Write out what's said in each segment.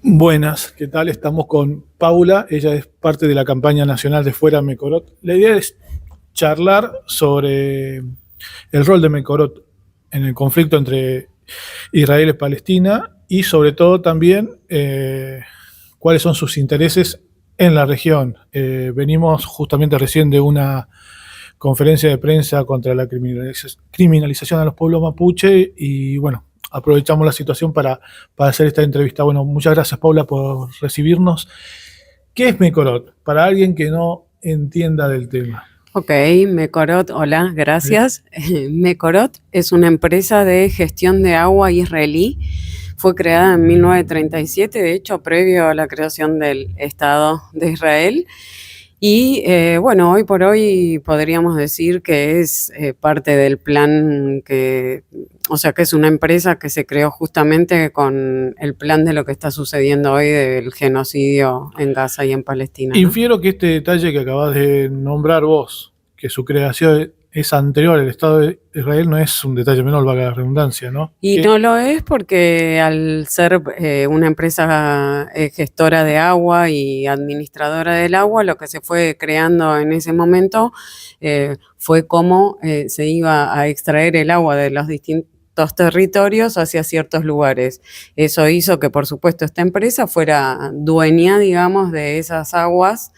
Buenas, ¿qué tal? Estamos con Paula, ella es parte de la campaña nacional de Fuera Mecorot. La idea es charlar sobre el rol de Mecorot en el conflicto entre Israel y Palestina y sobre todo también cuáles son sus intereses en la región. Venimos justamente recién de una conferencia de prensa contra la criminalización a los pueblos mapuche y bueno, aprovechamos la situación para hacer esta entrevista. Bueno, muchas gracias Paula por recibirnos. ¿Qué es Mecorot? Para alguien que no entienda del tema. Ok, Mecorot, hola, gracias. Mecorot es una empresa de gestión de agua israelí. Fue creada en 1937, de hecho, previo a la creación del Estado de Israel. Y bueno, hoy por hoy podríamos decir que es parte del plan o sea, que es una empresa que se creó justamente con el plan de lo que está sucediendo hoy del genocidio en Gaza y en Palestina, ¿no? Infiero que este detalle que acabas de nombrar vos, que su creación es anterior al Estado de Israel, no es un detalle menor, valga la redundancia, ¿no? Y no lo es porque al ser una empresa gestora de agua y administradora del agua, lo que se fue creando en ese momento fue cómo se iba a extraer el agua de los distintos territorios hacia ciertos lugares. Eso hizo que, por supuesto, esta empresa fuera dueña, digamos, de esas aguas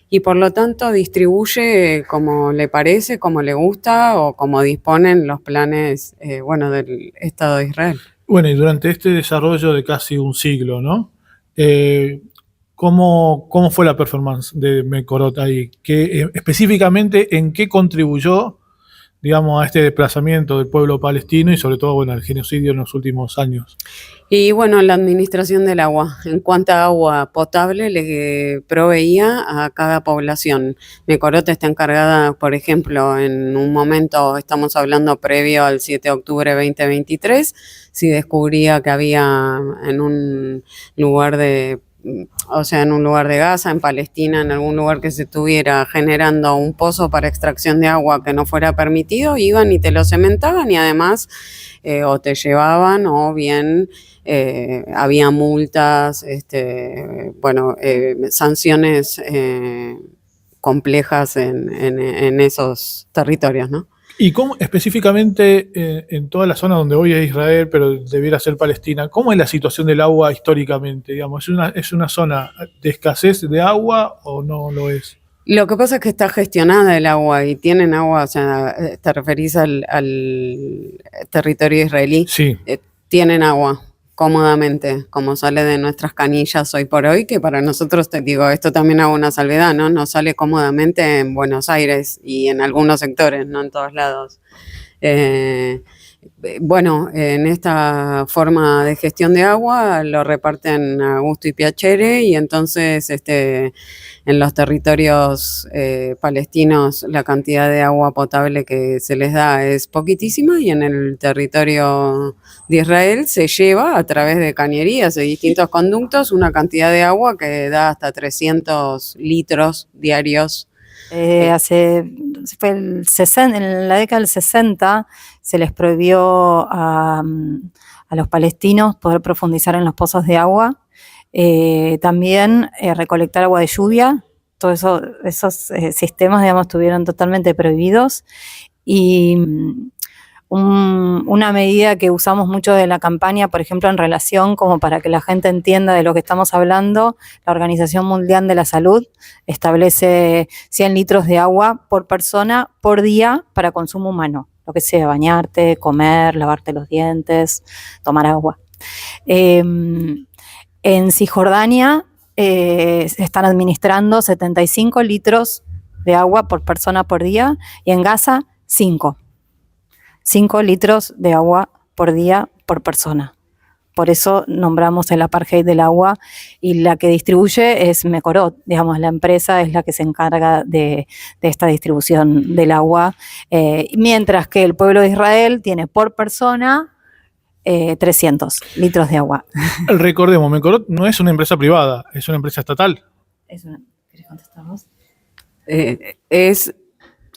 y por lo tanto distribuye como le parece, como le gusta o como disponen los planes, bueno, del Estado de Israel. Bueno, y durante este desarrollo de casi un siglo, ¿no? ¿Cómo fue la performance de Mecorot ahí? Específicamente, ¿en qué contribuyó, digamos, a este desplazamiento del pueblo palestino y sobre todo, bueno, al genocidio en los últimos años? Y bueno, la administración del agua, en cuánta agua potable le proveía a cada población. Mecorot está encargada, por ejemplo, en un momento, estamos hablando previo al 7 de octubre de 2023, si descubría que había en un lugar en un lugar de Gaza, en Palestina, en algún lugar que se estuviera generando un pozo para extracción de agua que no fuera permitido, iban y te lo cementaban y además o te llevaban o bien había multas, sanciones complejas en esos territorios, ¿no? ¿Y cómo específicamente en toda la zona donde hoy es Israel, pero debiera ser Palestina, cómo es la situación del agua históricamente? Digamos, ¿es una zona de escasez de agua o no lo es? Lo que pasa es que está gestionada el agua y tienen agua, o sea, te referís al territorio israelí. Sí. Tienen agua cómodamente, como sale de nuestras canillas hoy por hoy, que para nosotros, te digo, esto también hago una salvedad, ¿no? Nos sale cómodamente en Buenos Aires y en algunos sectores, no en todos lados. Bueno, en esta forma de gestión de agua lo reparten a gusto y piacere y entonces en los territorios palestinos la cantidad de agua potable que se les da es poquitísima y en el territorio de Israel se lleva a través de cañerías de distintos conductos una cantidad de agua que da hasta 300 litros diarios. Fue en la década del 60 se les prohibió a los palestinos poder profundizar en los pozos de agua, también recolectar agua de lluvia. Todos esos sistemas, digamos, estuvieron totalmente prohibidos y una medida que usamos mucho de la campaña, por ejemplo, en relación como para que la gente entienda de lo que estamos hablando, la Organización Mundial de la Salud establece 100 litros de agua por persona por día para consumo humano, lo que sea, bañarte, comer, lavarte los dientes, tomar agua. En Cisjordania están administrando 75 litros de agua por persona por día y en Gaza 5 litros de agua por día por persona. Por eso nombramos el apartheid del agua y la que distribuye es Mecorot, digamos, la empresa es la que se encarga de esta distribución del agua, mientras que el pueblo de Israel tiene por persona 300 litros de agua. Recordemos, Mecorot no es una empresa privada, es una empresa estatal. ¿Querés contestar vos? Es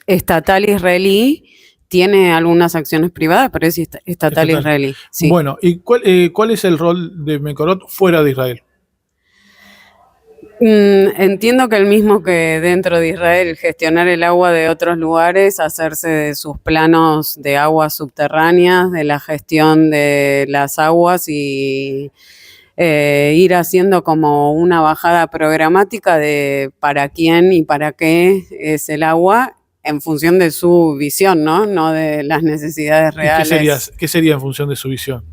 estatal israelí tiene algunas acciones privadas, pero es estatal israelí. Sí. Bueno, ¿y cuál es el rol de Mekorot fuera de Israel? Entiendo que el mismo que dentro de Israel, gestionar el agua de otros lugares, hacerse de sus planos de aguas subterráneas, de la gestión de las aguas y ir haciendo como una bajada programática de para quién y para qué es el agua en función de su visión, ¿no? No de las necesidades reales. ¿Qué sería en función de su visión?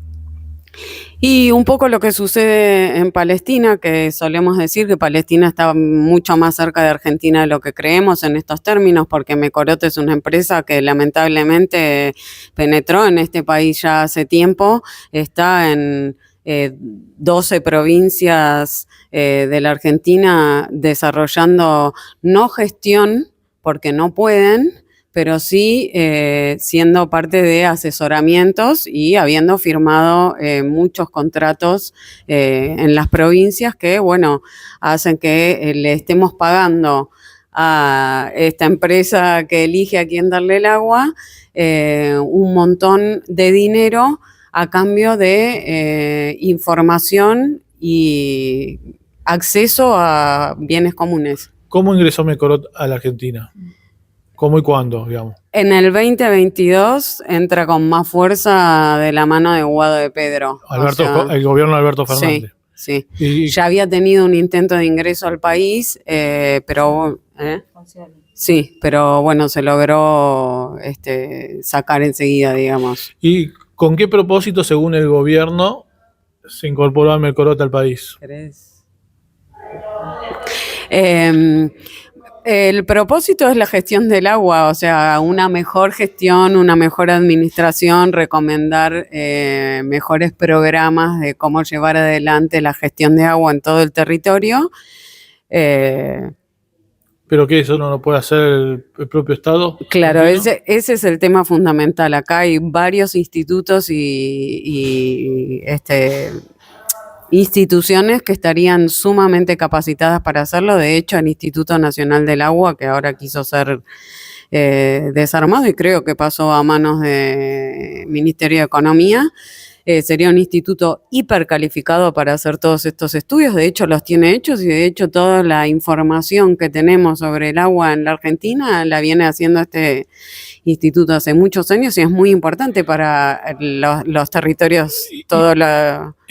Y un poco lo que sucede en Palestina, que solemos decir que Palestina está mucho más cerca de Argentina de lo que creemos en estos términos, porque Mekorot es una empresa que lamentablemente penetró en este país ya hace tiempo, está en 12 provincias de la Argentina desarrollando no gestión, porque no pueden, pero sí siendo parte de asesoramientos y habiendo firmado muchos contratos en las provincias que, bueno, hacen que le estemos pagando a esta empresa que elige a quién darle el agua un montón de dinero a cambio de información y acceso a bienes comunes. ¿Cómo ingresó Mekorot a la Argentina? ¿Cómo y cuándo, digamos? En el 2022 entra con más fuerza de la mano de Guado de Pedro. El gobierno de Alberto Fernández. Sí. Ya había tenido un intento de ingreso al país, pero... Sí, pero bueno, se logró sacar enseguida, digamos. ¿Y con qué propósito, según el gobierno, se incorporó a Mekorot al país? El propósito es la gestión del agua, o sea, una mejor gestión, una mejor administración, recomendar mejores programas de cómo llevar adelante la gestión de agua en todo el territorio. ¿Pero qué? ¿Eso no lo puede hacer el propio Estado? Claro, ese es el tema fundamental. Acá hay varios institutos y instituciones que estarían sumamente capacitadas para hacerlo. De hecho, el Instituto Nacional del Agua, que ahora quiso ser desarmado y creo que pasó a manos del Ministerio de Economía, sería un instituto hipercalificado para hacer todos estos estudios. De hecho, los tiene hechos y de hecho toda la información que tenemos sobre el agua en la Argentina la viene haciendo este instituto hace muchos años y es muy importante para los territorios. Y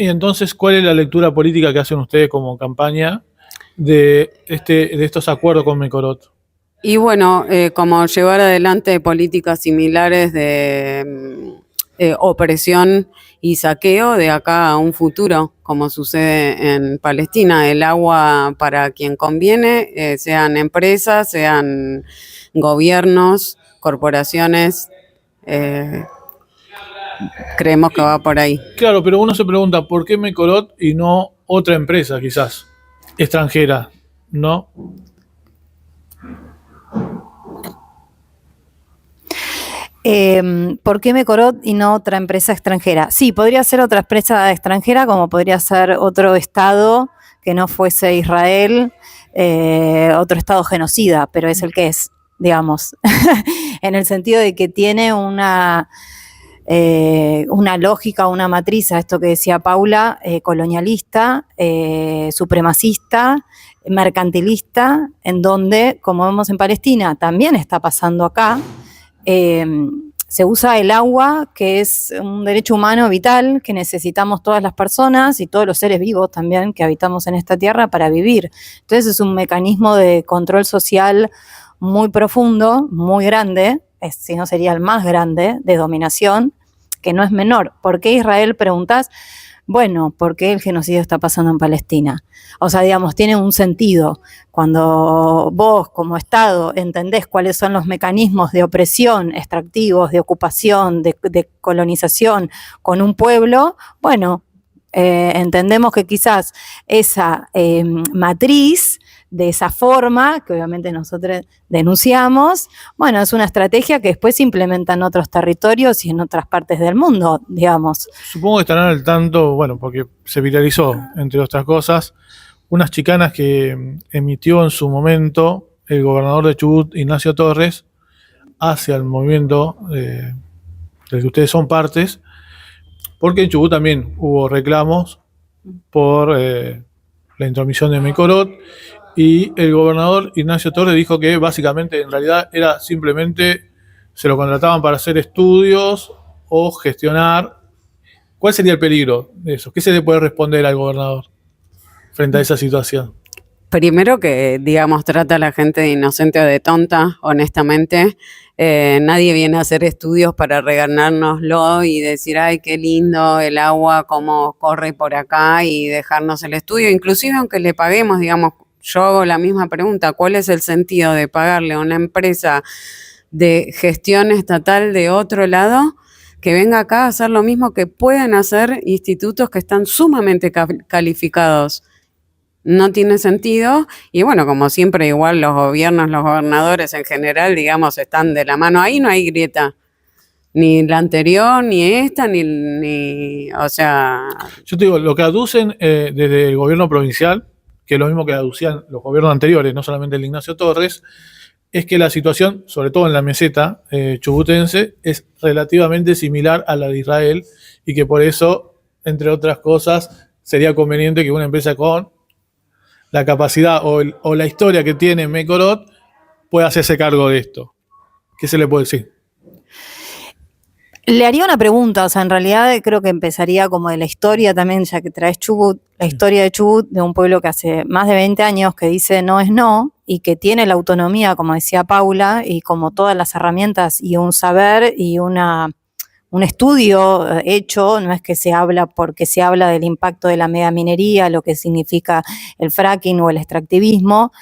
entonces, ¿cuál es la lectura política que hacen ustedes como campaña de estos acuerdos con Mekorot? Y bueno, como llevar adelante políticas similares de opresión y saqueo de acá a un futuro, como sucede en Palestina. El agua para quien conviene, sean empresas, sean gobiernos, corporaciones, creemos que va por ahí. Claro, pero uno se pregunta, ¿por qué Mekorot y no otra empresa quizás, extranjera, no? ¿Por qué Mekorot y no otra empresa extranjera? Sí, podría ser otra empresa extranjera, como podría ser otro estado que no fuese Israel, otro estado genocida, pero es el que es, digamos, en el sentido de que tiene una lógica, una matriz a esto que decía Paula, colonialista, supremacista, mercantilista, en donde, como vemos en Palestina, también está pasando acá. Se usa el agua, que es un derecho humano vital que necesitamos todas las personas y todos los seres vivos también que habitamos en esta tierra para vivir. Entonces es un mecanismo de control social muy profundo, muy grande, si no sería el más grande, de dominación, que no es menor. ¿Por qué Israel, preguntás? Bueno, ¿por qué el genocidio está pasando en Palestina? O sea, digamos, tiene un sentido. Cuando vos, como Estado, entendés cuáles son los mecanismos de opresión, extractivos, de ocupación, de colonización con un pueblo, bueno, entendemos que quizás esa matriz de esa forma, que obviamente nosotros denunciamos, bueno, es una estrategia que después se implementa en otros territorios y en otras partes del mundo, digamos. Supongo que estarán al tanto, bueno, porque se viralizó, entre otras cosas, unas chicanas que emitió en su momento el gobernador de Chubut, Ignacio Torres, hacia el movimiento del que ustedes son partes, porque en Chubut también hubo reclamos por la intromisión de Mecorot, y el gobernador Ignacio Torres dijo que básicamente en realidad era simplemente se lo contrataban para hacer estudios o gestionar. ¿Cuál sería el peligro de eso? ¿Qué se le puede responder al gobernador frente a esa situación? Primero que, digamos, trata a la gente de inocente o de tonta, honestamente. Nadie viene a hacer estudios para reganárnoslo y decir, ay, qué lindo el agua, cómo corre por acá y dejarnos el estudio. Inclusive aunque le paguemos, digamos, yo hago la misma pregunta, ¿cuál es el sentido de pagarle a una empresa de gestión estatal de otro lado que venga acá a hacer lo mismo que pueden hacer institutos que están sumamente calificados? No tiene sentido, y bueno, como siempre, igual los gobiernos, los gobernadores en general, digamos, están de la mano. Ahí no hay grieta, ni la anterior, ni esta, o sea... Yo te digo, lo que aducen desde el gobierno provincial, que es lo mismo que aducían los gobiernos anteriores, no solamente el de Ignacio Torres, es que la situación, sobre todo en la meseta chubutense, es relativamente similar a la de Israel, y que por eso, entre otras cosas, sería conveniente que una empresa con la capacidad o la historia que tiene Mecorot pueda hacerse cargo de esto. ¿Qué se le puede decir? Le haría una pregunta, o sea, en realidad creo que empezaría como de la historia también, ya que traes Chubut, la historia de Chubut, de un pueblo que hace más de 20 años que dice no es no, y que tiene la autonomía, como decía Paula, y como todas las herramientas y un saber y un estudio hecho, no es que se habla porque se habla del impacto de la megaminería, lo que significa el fracking o el extractivismo,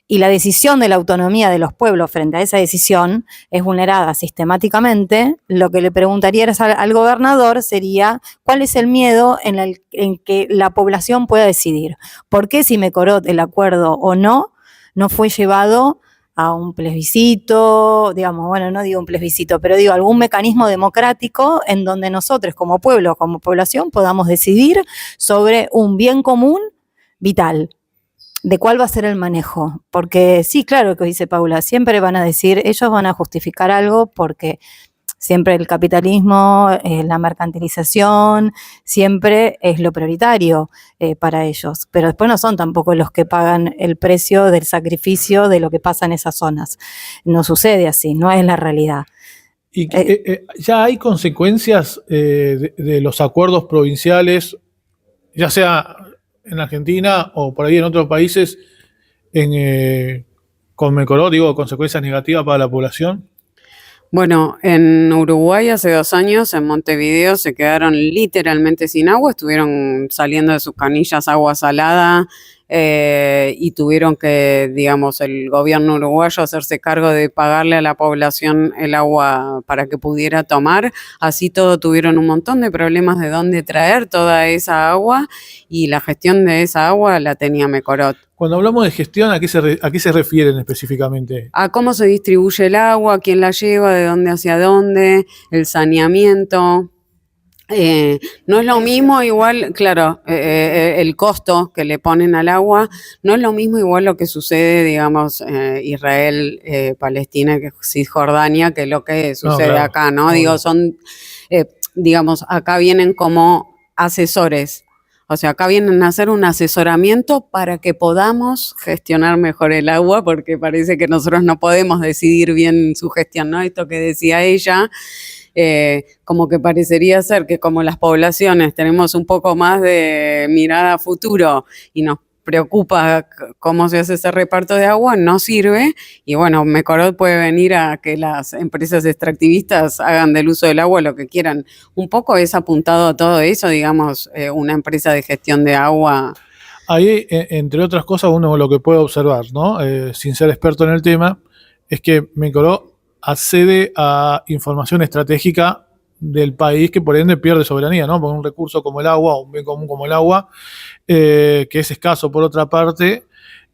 y la decisión de la autonomía de los pueblos frente a esa decisión es vulnerada sistemáticamente. Lo que le preguntaría al gobernador sería ¿cuál es el miedo en que la población pueda decidir? ¿Por qué si Mecorot el acuerdo o no fue llevado a un plebiscito, digamos, bueno, no digo un plebiscito, pero digo algún mecanismo democrático en donde nosotros como pueblo, como población, podamos decidir sobre un bien común vital? ¿De cuál va a ser el manejo? Porque sí, claro que dice Paula, siempre van a decir, ellos van a justificar algo porque siempre el capitalismo, la mercantilización, siempre es lo prioritario para ellos. Pero después no son tampoco los que pagan el precio del sacrificio de lo que pasa en esas zonas. No sucede así, no es la realidad. ¿Y ya hay consecuencias de los acuerdos provinciales, ya sea en Argentina o por ahí en otros países, con Mecorot, digo, consecuencias negativas para la población? Bueno, en Uruguay hace 2 años, en Montevideo, se quedaron literalmente sin agua, estuvieron saliendo de sus canillas agua salada y tuvieron que, digamos, el gobierno uruguayo hacerse cargo de pagarle a la población el agua para que pudiera tomar. Así todo tuvieron un montón de problemas de dónde traer toda esa agua, y la gestión de esa agua la tenía Mecorot. Cuando hablamos de gestión, ¿a qué se refieren específicamente? A cómo se distribuye el agua, quién la lleva, de dónde hacia dónde, el saneamiento. No es lo mismo igual, claro, el costo que le ponen al agua, no es lo mismo igual lo que sucede, digamos, Israel, Palestina, Cisjordania, que lo que sucede claro, acá, ¿no? Digo, son, digamos, acá vienen como asesores. O sea, acá vienen a hacer un asesoramiento para que podamos gestionar mejor el agua, porque parece que nosotros no podemos decidir bien su gestión, ¿no? Esto que decía ella, como que parecería ser que como las poblaciones tenemos un poco más de mirada a futuro y nos preocupa cómo se hace ese reparto de agua, no sirve. Y bueno, Mecorot puede venir a que las empresas extractivistas hagan del uso del agua lo que quieran. Un poco es apuntado a todo eso, digamos, una empresa de gestión de agua. Ahí, entre otras cosas, uno lo que puede observar, ¿no? Sin ser experto en el tema, es que Mecorot accede a información estratégica del país que por ende pierde soberanía, ¿no? Porque un recurso como el agua, un bien común como el agua, que es escaso por otra parte,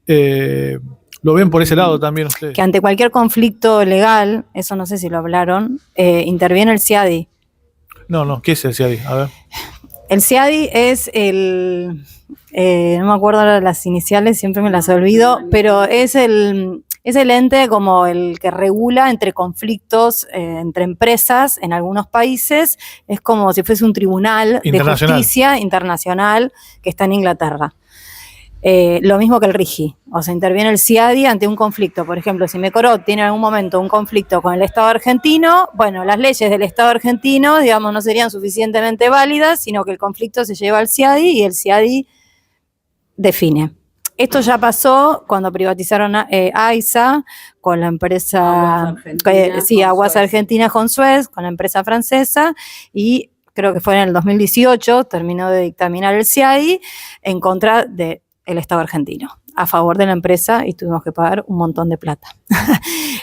lo ven por ese lado también ustedes. Que ante cualquier conflicto legal, eso no sé si lo hablaron, interviene el CIADI. No, ¿qué es el CIADI? A ver. El CIADI es no me acuerdo ahora las iniciales, siempre me las olvido, pero es Es el ente como el que regula entre conflictos entre empresas en algunos países. Es como si fuese un tribunal de justicia internacional que está en Inglaterra. Lo mismo que el RIGI, o sea, interviene el CIADI ante un conflicto. Por ejemplo, si Mecorot tiene en algún momento un conflicto con el Estado argentino, bueno, las leyes del Estado argentino, digamos, no serían suficientemente válidas, sino que el conflicto se lleva al CIADI y el CIADI define. Esto ya pasó cuando privatizaron AISA con la empresa Aguas Argentinas con Suez, con la empresa francesa, y creo que fue en el 2018, terminó de dictaminar el CIADI en contra del Estado argentino, a favor de la empresa, y tuvimos que pagar un montón de plata.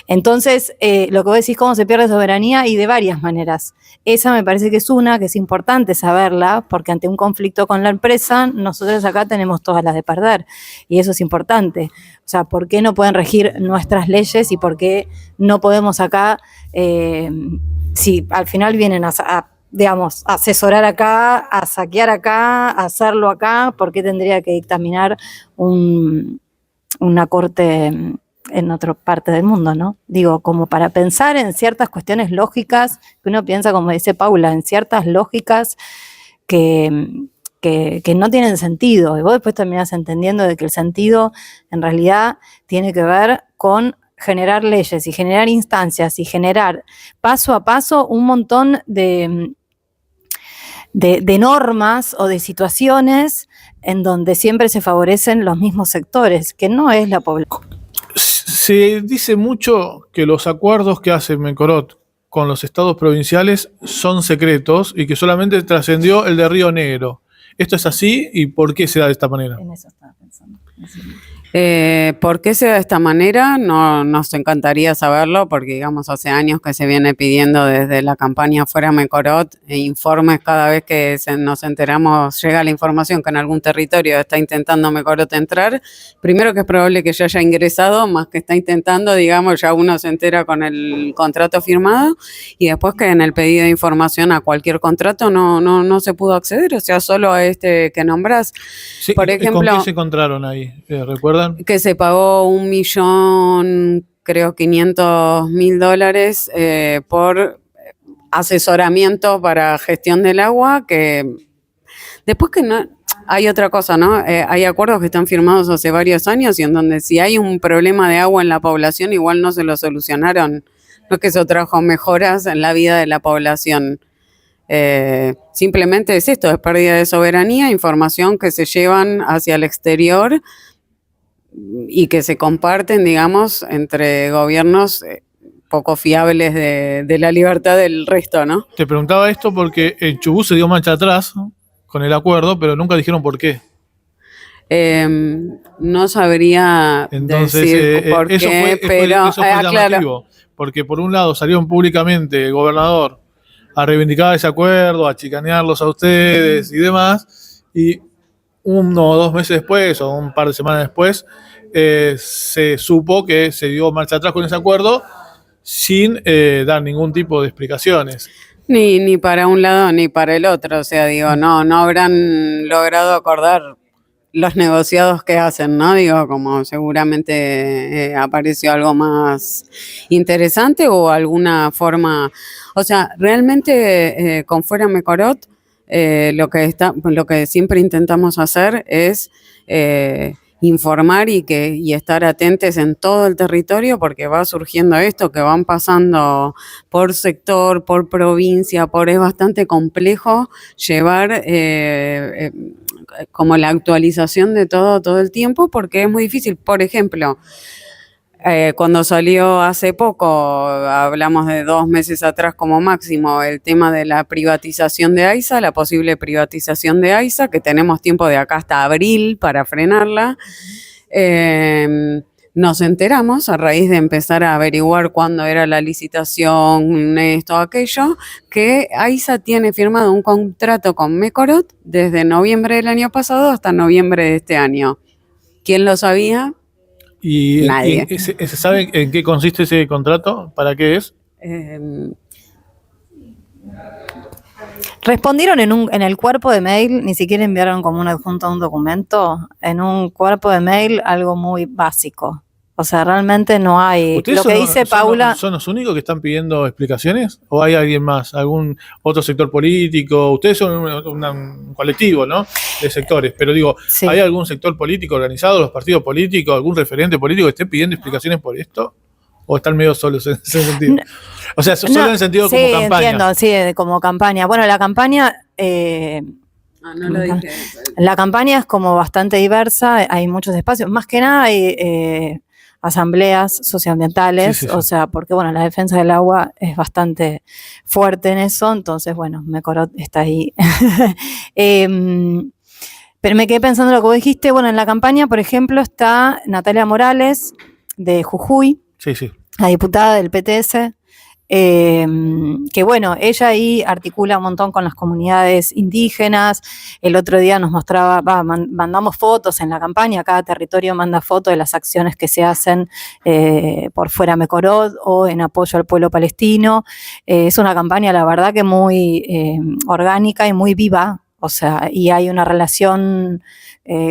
Entonces, lo que vos decís, cómo se pierde soberanía, y de varias maneras. Esa me parece que es una, que es importante saberla, porque ante un conflicto con la empresa, nosotros acá tenemos todas las de perder, y eso es importante. O sea, ¿por qué no pueden regir nuestras leyes y por qué no podemos acá, si al final vienen digamos, asesorar acá, a saquear acá, a hacerlo acá? ¿Por qué tendría que dictaminar una corte en otra parte del mundo, no? Digo, como para pensar en ciertas cuestiones lógicas, que uno piensa, como dice Paula, en ciertas lógicas que no tienen sentido, y vos después terminás entendiendo de que el sentido en realidad tiene que ver con generar leyes y generar instancias y generar paso a paso un montón de normas o de situaciones en donde siempre se favorecen los mismos sectores, que no es la población. Se dice mucho que los acuerdos que hace Mecorot con los estados provinciales son secretos y que solamente trascendió el de Río Negro. ¿Esto es así y por qué se da de esta manera? En eso estaba pensando. ¿Por qué se da de esta manera? No, nos encantaría saberlo, porque digamos hace años que se viene pidiendo desde la campaña Fuera Mecorot informes. Cada vez que nos enteramos, llega la información que en algún territorio está intentando Mecorot entrar, primero que es probable que ya haya ingresado, más que está intentando, digamos, ya uno se entera con el contrato firmado, y después que en el pedido de información a cualquier contrato no se pudo acceder, o sea, solo a este que nombrás. Sí, por ejemplo, ¿con qué se encontraron ahí? ¿Recuerdan? Que se pagó 1.500.000 dólares por asesoramiento para gestión del agua, que después que no... Hay otra cosa, ¿no? Hay acuerdos que están firmados hace varios años y en donde si hay un problema de agua en la población, igual no se lo solucionaron. No es que eso trajo mejoras en la vida de la población. Simplemente es esto, es pérdida de soberanía, información que se llevan hacia el exterior y que se comparten, digamos, entre gobiernos poco fiables de la libertad del resto, ¿no? Te preguntaba esto porque en Chubut se dio marcha atrás, ¿no?, con el acuerdo, pero nunca dijeron por qué. No sabría decir por qué, pero eso fue llamativo, claro, porque por un lado salieron públicamente el gobernador a reivindicar ese acuerdo, a chicanearlos a ustedes y demás, y 1 o 2 meses después, o un par de semanas después, se supo que se dio marcha atrás con ese acuerdo sin dar ningún tipo de explicaciones. Ni para un lado ni para el otro, o sea, digo, no habrán logrado acordar los negociados que hacen, ¿no? Digo, como seguramente apareció algo más interesante o alguna forma, o sea, realmente con Fuera Mecorot lo que siempre intentamos hacer es informar y estar atentos en todo el territorio, porque va surgiendo esto, que van pasando por sector, por provincia, es bastante complejo llevar como la actualización de todo el tiempo, porque es muy difícil. Por ejemplo, cuando salió hace poco, hablamos de 2 meses atrás como máximo, el tema de la privatización de AISA, la posible privatización de AISA, que tenemos tiempo de acá hasta abril para frenarla. Nos enteramos a raíz de empezar a averiguar cuándo era la licitación, esto, aquello, que AISA tiene firmado un contrato con Mecorot desde noviembre del año pasado hasta noviembre de este año. ¿Quién lo sabía? Nadie. ¿Y se sabe en qué consiste ese contrato? ¿Para qué es? Respondieron en el cuerpo de mail, ni siquiera enviaron como un adjunto a un documento, en un cuerpo de mail algo muy básico. O sea, realmente no hay. ¿Ustedes Lo que dice Paula. son los únicos que están pidiendo explicaciones? ¿O hay alguien más? ¿Algún otro sector político? Ustedes son un colectivo, ¿no? De sectores. Pero digo, Sí. ¿hay algún sector político organizado, los partidos políticos, algún referente político que esté pidiendo explicaciones por esto? ¿O están medio solos en ese sentido? O sea, solo en el sentido sí, como campaña. Entiendo, sí, como campaña. Bueno, la campaña. No lo dije. La campaña es como bastante diversa, hay muchos espacios. Más que nada hay asambleas socioambientales, Sí. o sea, porque bueno, la defensa del agua es bastante fuerte en eso, entonces bueno, Mecorot está ahí. Pero me quedé pensando en lo que vos dijiste, bueno, en la campaña, por ejemplo, está Natalia Morales, de Jujuy, Sí. la diputada del PTS, que bueno, ella ahí articula un montón con las comunidades indígenas. El otro día nos mostraba, mandamos fotos en la campaña, cada territorio manda fotos de las acciones que se hacen por fuera Mecorot o en apoyo al pueblo palestino. Es una campaña, la verdad, que muy orgánica y muy viva, o sea, y hay una relación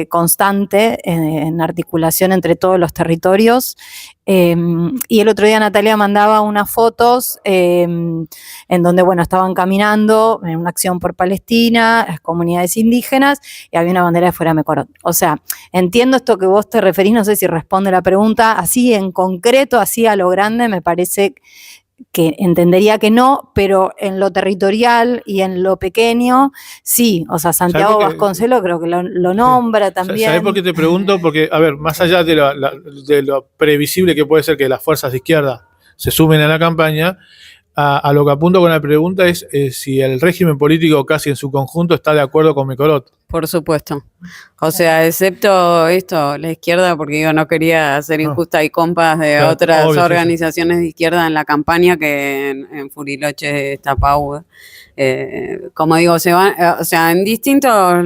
constante en articulación entre todos los territorios. Y el otro día Natalia mandaba unas fotos en donde, bueno, estaban caminando en una acción por Palestina, las comunidades indígenas, y había una bandera de fuera Mecorot. O sea, entiendo esto que vos te referís, no sé si responde la pregunta, así en concreto, así a lo grande, me parece que entendería que no, pero en lo territorial y en lo pequeño, sí. O sea, Santiago Vasconcelos creo que lo nombra también. ¿Sabés por qué te pregunto? Porque, a ver, más allá de lo previsible que puede ser que las fuerzas de izquierda se sumen a la campaña, a lo que apunto con la pregunta es si el régimen político casi en su conjunto está de acuerdo con Mecorot. Por supuesto. O sea, excepto esto, la izquierda, porque yo no quería ser injusta, hay compas de otras organizaciones de izquierda en la campaña que en Furiloche está Pau. Como digo, se van, o sea, en distintos,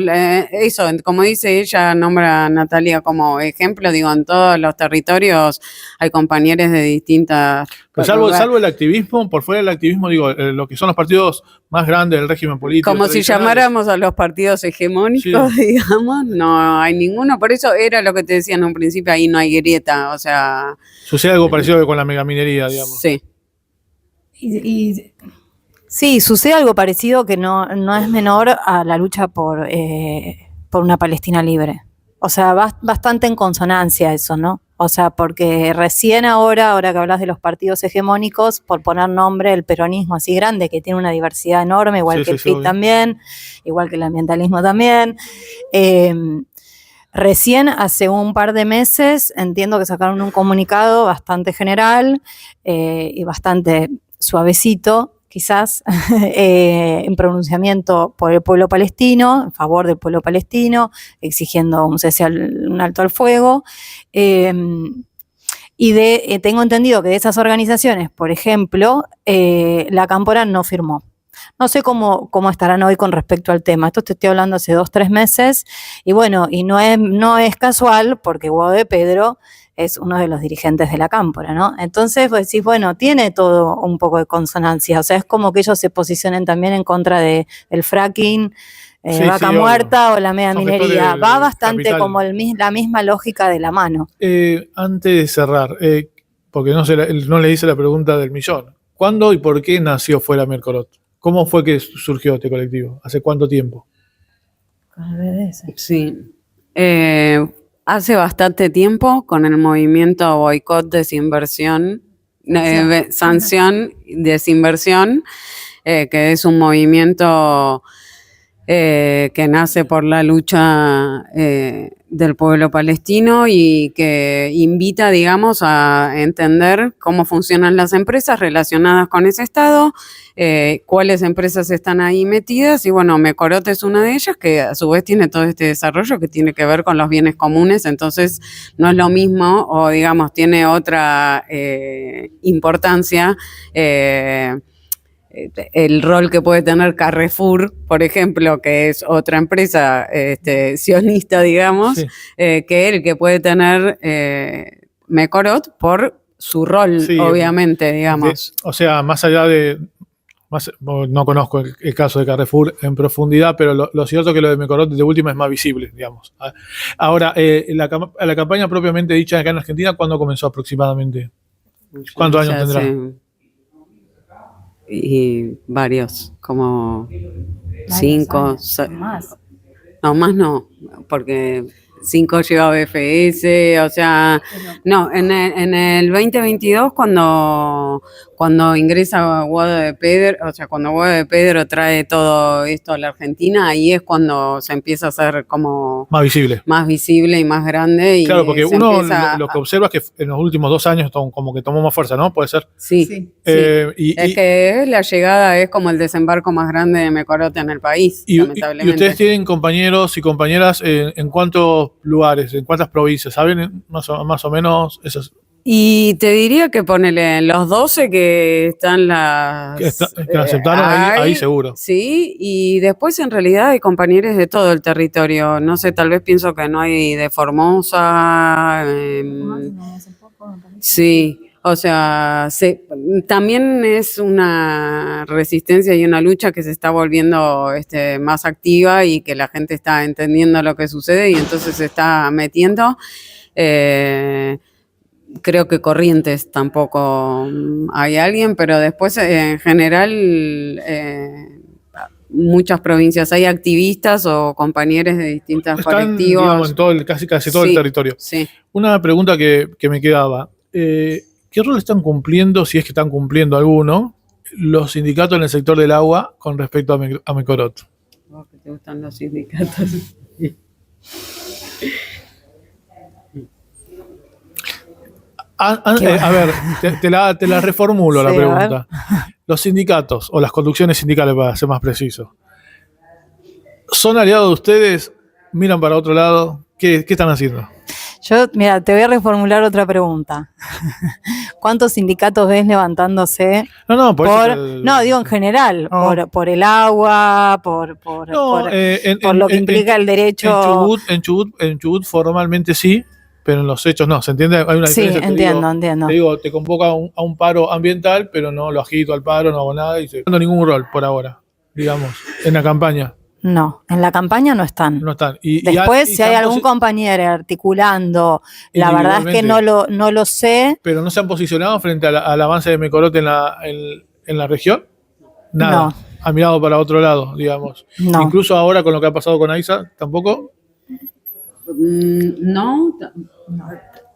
eso, como dice ella, nombra a Natalia como ejemplo, digo, en todos los territorios hay compañeros de distintas... Pero salvo el activismo, por fuera del activismo, digo, lo que son los partidos más grandes del régimen político. Como si llamáramos a los partidos hegemónicos, digamos, no hay ninguno, por eso era lo que te decía en un principio, ahí no hay grieta, o sea... Sucede algo parecido con la megaminería, digamos. Sí. Sí, sucede algo parecido que no es menor a la lucha por una Palestina libre. O sea, bastante en consonancia eso, ¿no? O sea, porque recién ahora que hablas de los partidos hegemónicos, por poner nombre, el peronismo así grande, que tiene una diversidad enorme, igual que el PIT también, igual que el ambientalismo también. Recién hace un par de meses entiendo que sacaron un comunicado bastante general y bastante suavecito, quizás, en pronunciamiento por el pueblo palestino, en favor del pueblo palestino, exigiendo un cese, un alto al fuego. Y tengo entendido que de esas organizaciones, por ejemplo, la Cámpora no firmó. No sé cómo estarán hoy con respecto al tema. Esto te estoy hablando hace 2-3 meses. Y bueno, y no es casual, porque Guado de Pedro es uno de los dirigentes de la Cámpora, ¿no? Entonces, pues decís, bueno, tiene todo un poco de consonancia. O sea, es como que ellos se posicionen también en contra del fracking, vaca muerta o la mega minería. Va bastante capital, como la misma lógica de la mano. Antes de cerrar, porque no le hice la pregunta del millón. ¿Cuándo y por qué nació Fuera Mecorot? ¿Cómo fue que surgió este colectivo? ¿Hace cuánto tiempo? Sí. Hace bastante tiempo, con el movimiento boicot, desinversión, sanción, desinversión, que es un movimiento que nace por la lucha del pueblo palestino y que invita, digamos, a entender cómo funcionan las empresas relacionadas con ese Estado, cuáles empresas están ahí metidas, y bueno, Mecorot es una de ellas, que a su vez tiene todo este desarrollo que tiene que ver con los bienes comunes, entonces no es lo mismo, o digamos, tiene otra importancia, el rol que puede tener Carrefour, por ejemplo, que es otra empresa sionista, digamos, sí, que el que puede tener Mecorot por su rol, sí, obviamente, digamos. O sea, más allá de no conozco el caso de Carrefour en profundidad, pero lo cierto es que lo de Mecorot de última es más visible, digamos. Ahora, la campaña propiamente dicha acá en Argentina, ¿cuándo comenzó aproximadamente? ¿Cuántos años tendrá? Y varios, como Varios 5, años, más. no, más no, porque 5 lleva BFS, o sea, no, en el 2022 cuando ingresa Guado de Pedro, o sea, cuando Guado de Pedro trae todo esto a la Argentina, ahí es cuando se empieza a hacer como Más visible y más grande. Y claro, porque se uno empieza lo que observa es que en los últimos 2 años como que tomó más fuerza, ¿no? Puede ser. Sí. Y que la llegada es como el desembarco más grande de Mecorote en el país, lamentablemente. ¿Y ustedes tienen compañeros y compañeras en cuántos lugares, en cuántas provincias? ¿Saben más o menos esos? Y te diría que ponele en los 12 que están que aceptaron ahí seguro. Sí, y después en realidad hay compañeros de todo el territorio. No sé, tal vez pienso que no hay de Formosa. Sí. O sea, también es una resistencia y una lucha que se está volviendo más activa y que la gente está entendiendo lo que sucede y entonces se está metiendo. Creo que Corrientes tampoco hay alguien, pero después en general muchas provincias hay activistas o compañeros de distintos colectivos. Digamos, en casi todo el territorio. Sí. Una pregunta que me quedaba. ¿Qué rol están cumpliendo, si es que están cumpliendo alguno, los sindicatos en el sector del agua con respecto a Mecorot? ¿Vos que te gustan los sindicatos? A ver, te la reformulo la pregunta. Los sindicatos, o las conducciones sindicales para ser más preciso, ¿son aliados de ustedes? ¿Miran para otro lado? ¿Qué están haciendo? Mira, te voy a reformular otra pregunta. ¿Cuántos sindicatos ves levantándose? No, digo en general, por el agua, por lo que implica el derecho. En Chubut formalmente sí, pero en los hechos no, ¿se entiende? Hay una diferencia. Sí, entiendo. Te digo, te convoca a un paro ambiental, pero no lo agito al paro, no hago nada, no tengo ningún rol por ahora, digamos, en la campaña. No, en la campaña no están. No están. Después, si hay algún compañero articulando, la verdad es que no lo sé. ¿Pero no se han posicionado frente al avance de Mecorot en la región? Nada. No. Han mirado para otro lado, digamos. No. Incluso ahora con lo que ha pasado con AISA, ¿tampoco? No,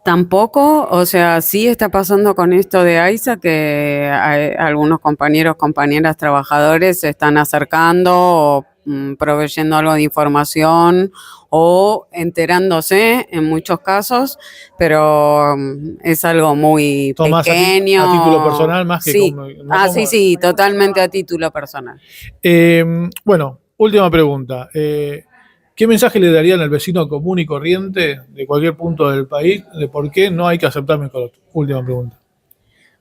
tampoco. O sea, sí está pasando con esto de AISA que algunos compañeras, trabajadores se están acercando o proveyendo algo de información o enterándose en muchos casos, pero es algo muy pequeño. A título personal más que sí. Sí, totalmente a título personal. Bueno, última pregunta. ¿Qué mensaje le darían al vecino común y corriente de cualquier punto del país de por qué no hay que aceptar Mecorot? Última pregunta.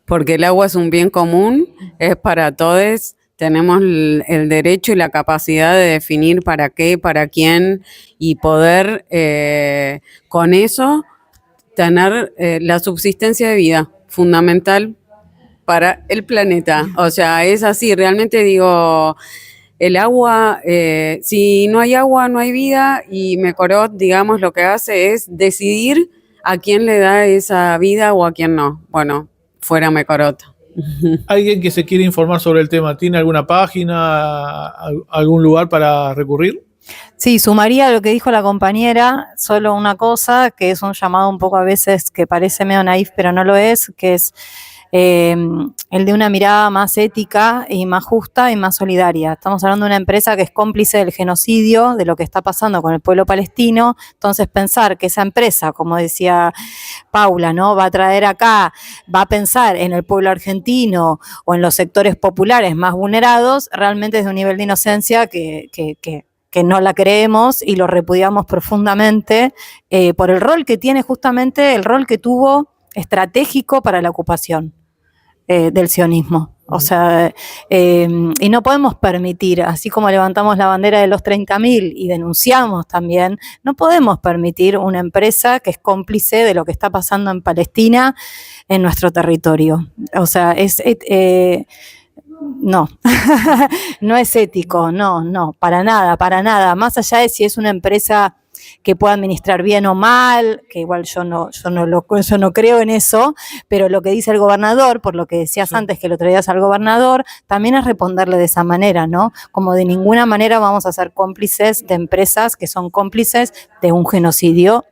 Porque el agua es un bien común, es para todos. Tenemos el derecho y la capacidad de definir para qué, para quién y poder con eso tener la subsistencia de vida fundamental para el planeta. O sea, es así, realmente digo, el agua, si no hay agua, no hay vida y Mecorot, digamos, lo que hace es decidir a quién le da esa vida o a quién no. Bueno, fuera Mecorot. ¿Alguien que se quiere informar sobre el tema tiene alguna página, algún lugar para recurrir? Sí, sumaría lo que dijo la compañera, solo una cosa, que es un llamado un poco a veces que parece medio naif, pero no lo es, que es el de una mirada más ética y más justa y más solidaria. Estamos hablando de una empresa que es cómplice del genocidio, de lo que está pasando con el pueblo palestino. Entonces pensar que esa empresa, como decía Paula, ¿no?, va a traer acá, va a pensar en el pueblo argentino o en los sectores populares más vulnerados, realmente es de un nivel de inocencia que no la creemos y lo repudiamos profundamente por el rol que tiene, justamente el rol que tuvo estratégico para la ocupación del sionismo. O sea, y no podemos permitir, así como levantamos la bandera de los 30.000 y denunciamos también, no podemos permitir una empresa que es cómplice de lo que está pasando en Palestina, en nuestro territorio. O sea, No, no es ético, no, para nada. Más allá de si es una empresa que pueda administrar bien o mal, que igual yo no creo en eso, pero lo que dice el gobernador, por lo que decías Sí. antes que lo traías al gobernador, también es responderle de esa manera, ¿no? Como de ninguna manera vamos a ser cómplices de empresas que son cómplices de un genocidio.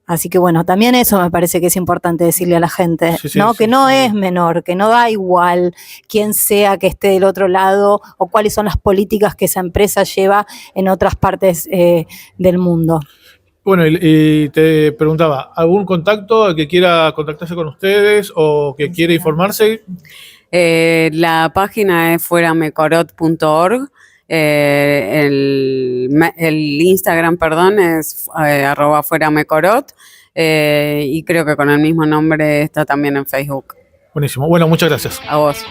Así que bueno, también eso me parece que es importante decirle a la gente, Sí, sí, ¿no? sí, Que no sí. es menor, que no da igual quién sea que esté del otro lado o cuáles son las políticas que esa empresa lleva en otras partes del mundo. Bueno, y te preguntaba, ¿algún contacto que quiera contactarse con ustedes o que quiera informarse? La página es fueramecorot.org. El Instagram, perdón, es @fueramecorot. Y creo que con el mismo nombre está también en Facebook. Buenísimo. Bueno, muchas gracias. A vos.